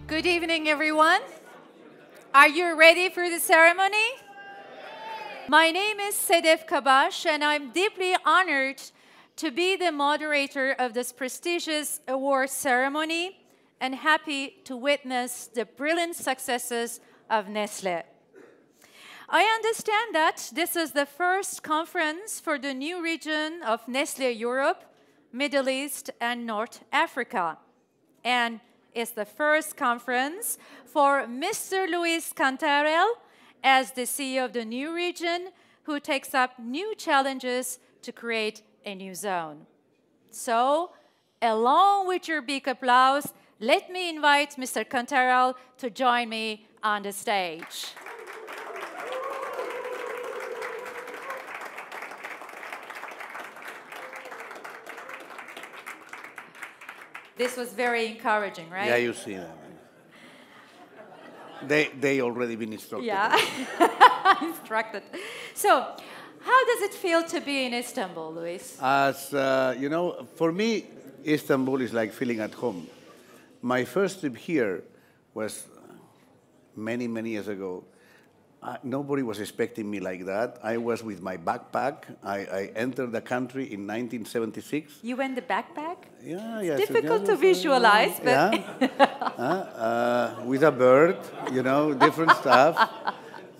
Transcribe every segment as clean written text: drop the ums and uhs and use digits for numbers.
Good evening, everyone. Are you ready for the ceremony? My name is Sedef Kabaş, and I'm deeply honored to be the moderator of this prestigious award ceremony and happy to witness the brilliant successes of Nestlé. I understand that this is the first conference for the new region of Nestlé Europe, Middle East, and North Africa. And it's the first conference for Mr. Luis Cantarell as the CEO of the new region, who takes up new challenges to create a new zone. So, along with your big applause, let me invite Mr. Cantarell to join me on the stage. This was very encouraging, right? Yeah, you see that. They already been instructed. Yeah, instructed. So, how does it feel to be in Istanbul, Luis? As you know, for me, Istanbul is like feeling at home. My first trip here was many, many years ago. Nobody was expecting me like that. I was with my backpack. I entered the country in 1976. You went the backpack? Yeah, it's difficult to visualize, but... Yeah. With a bird, you know, different stuff.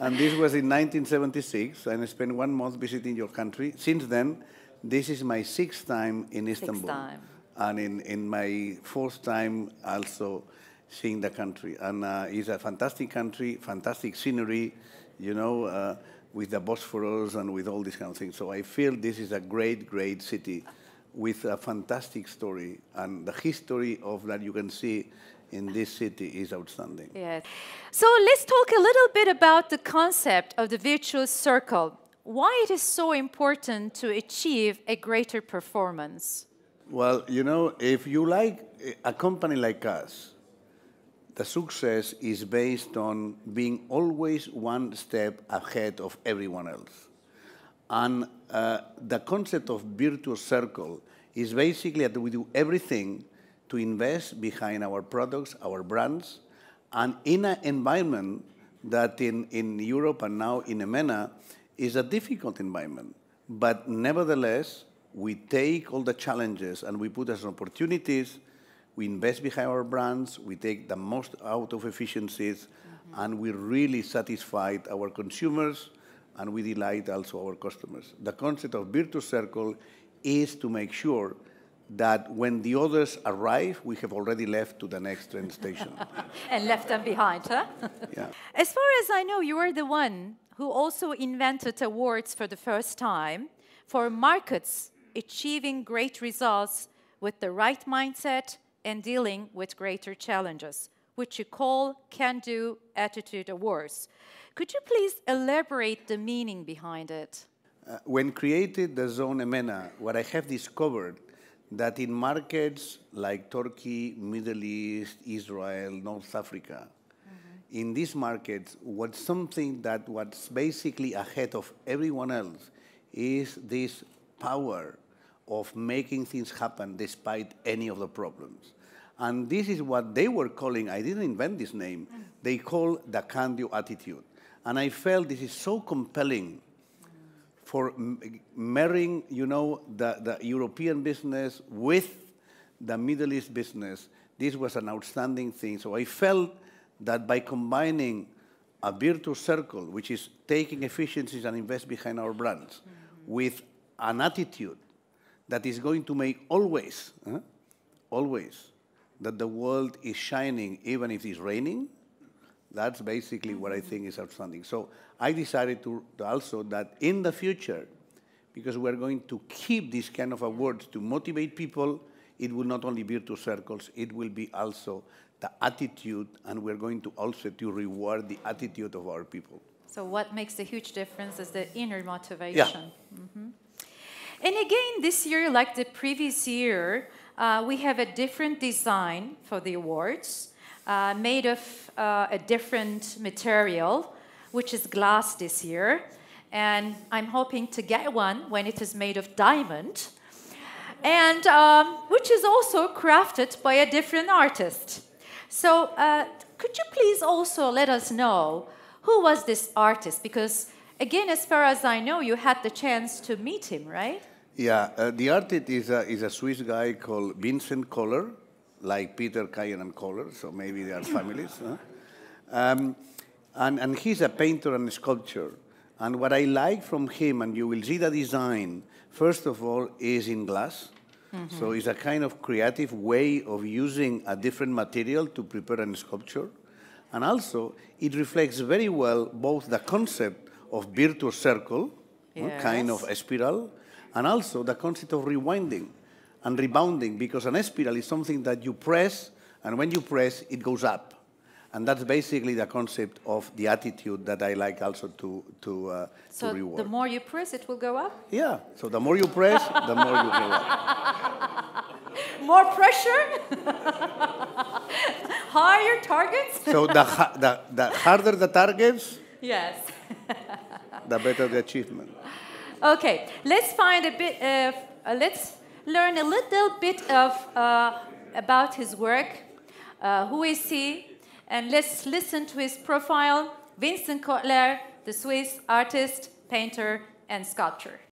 And this was in 1976, and I spent 1 month visiting your country. Since then, this is my 6th time in Istanbul. 6th time. And in my 4th time also seeing the country. And it's a fantastic country, fantastic scenery, you know, with the Bosphorus and with all these kind of things. So I feel this is a great, great city with a fantastic story. And the history of that you can see in this city is outstanding. Yes. So let's talk a little bit about the concept of the virtuous circle. Why it is so important to achieve a greater performance? Well, you know, if you like a company like us, the success is based on being always 1 step ahead of everyone else. And the concept of virtuous circle is basically that we do everything to invest behind our products, our brands, and in an environment that in Europe and now in EMENA is a difficult environment. But nevertheless, we take all the challenges and we put as opportunities. We invest behind our brands, we take the most out of efficiencies, and we really satisfy our consumers, and we delight also our customers. The concept of virtuous circle is to make sure that when the others arrive, we have already left to the next train station. And left them behind, huh? Yeah. As far as I know, you are the one who also invented awards for the first time for markets achieving great results with the right mindset and dealing with greater challenges, which you call Can-Do Attitude Awards. Could you please elaborate the meaning behind it? When created the zone EMENA, what I have discovered that in markets like Turkey, Middle East, Israel, North Africa, in these markets, what's something that what's basically ahead of everyone else is this power of making things happen despite any of the problems. And this is what they were calling, I didn't invent this name, they call the can-do attitude. And I felt this is so compelling for marrying, you know, the European business with the Middle East business. This was an outstanding thing. So I felt that by combining a virtuous circle, which is taking efficiencies and invest behind our brands, with an attitude that is going to make always, that the world is shining even if it's raining, that's basically what I think is outstanding. So I decided to also that in the future, because we're going to keep these kind of awards to motivate people, it will not only be virtuous circles, it will be also the attitude, and we're going to also to reward the attitude of our people. So what makes the huge difference is the inner motivation. Yeah. And again, this year, like the previous year, we have a different design for the awards, made of a different material, which is glass this year. And I'm hoping to get one when it is made of diamond, and which is also crafted by a different artist. So could you please also let us know who was this artist? Because again, as far as I know, you had the chance to meet him, right? Yeah, the artist is a Swiss guy called Vincent Koller, like Peter, Kayan, and Koller, so maybe they are families. Huh? And he's a painter and a sculptor. And what I like from him, and you will see the design, first of all, is in glass. Mm-hmm. So it's a kind of creative way of using a different material to prepare a sculpture. And also, it reflects very well both the concept of virtuous circle, yes. kind of a spiral, and also the concept of rewinding and rebounding, because an spiral is something that you press, and when you press, it goes up. And that's basically the concept of the attitude that I like also to reward. So the more you press, it will go up? Yeah, so the more you press, the more you go up. More pressure? Higher targets? So the harder the targets, yes. the better the achievement. Okay, let's find a bit of, let's learn a little bit of about his work. Who is he? And let's listen to his profile. Vincent Koller, the Swiss artist, painter, and sculptor.